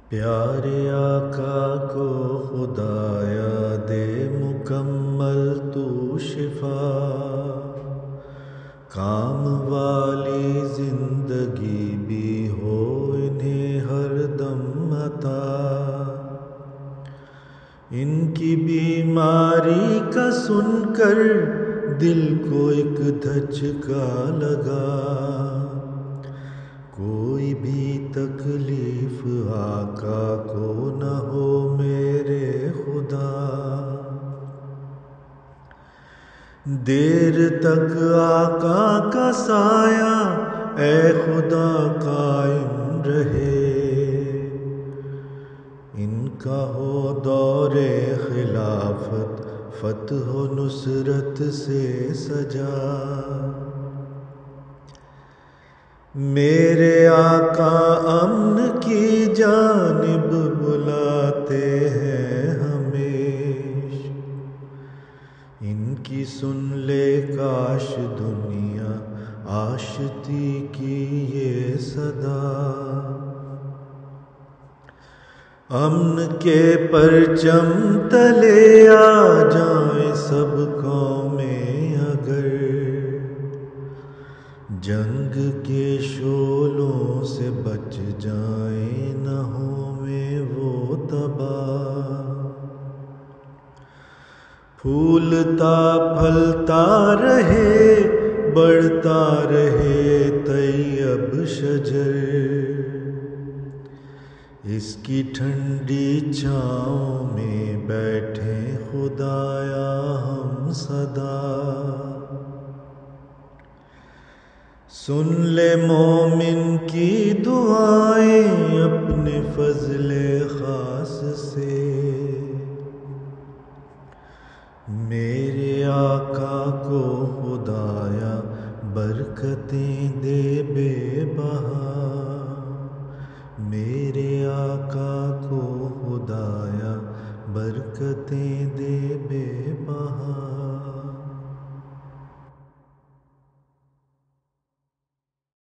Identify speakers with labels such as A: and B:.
A: پیارے آقا کو خدایا دے مکمل تو شفا، کام والی زندگی بھی ہو انہیں ہر دم عطا۔ ان کی بیماری کا سن کر دل کو ایک دھچکا لگا، کوئی بھی تکلیف آقا کو نہ ہو میرے خدا۔ دیر تک آقا کا سایہ اے خدا قائم رہے، ان کا ہو دور خلافت فتح و نصرت سے سجا۔ میرے آقا امن کی جانب بلاتے ہیں ہمیش، ان کی سن لے کاش دنیا آشتی کی یہ صدا۔ امن کے پرچم تلے آ جائیں سب قومیں، اگر جنگ کے شعلوں سے بچ جائیں نہ ہویں وہ تباہ۔ پھولتا پھلتا رہے بڑھتا رہے طیب شجر، اس کی ٹھنڈی چھاؤں میں بیٹھیں خدایا ہم سدا۔ سن لے مومن کی دعائیں اپنے فضل خاص سے، میرے آقا کو خدایا برکتیں دے بے بہا۔ میرے آقا کو خدایا برکتیں دے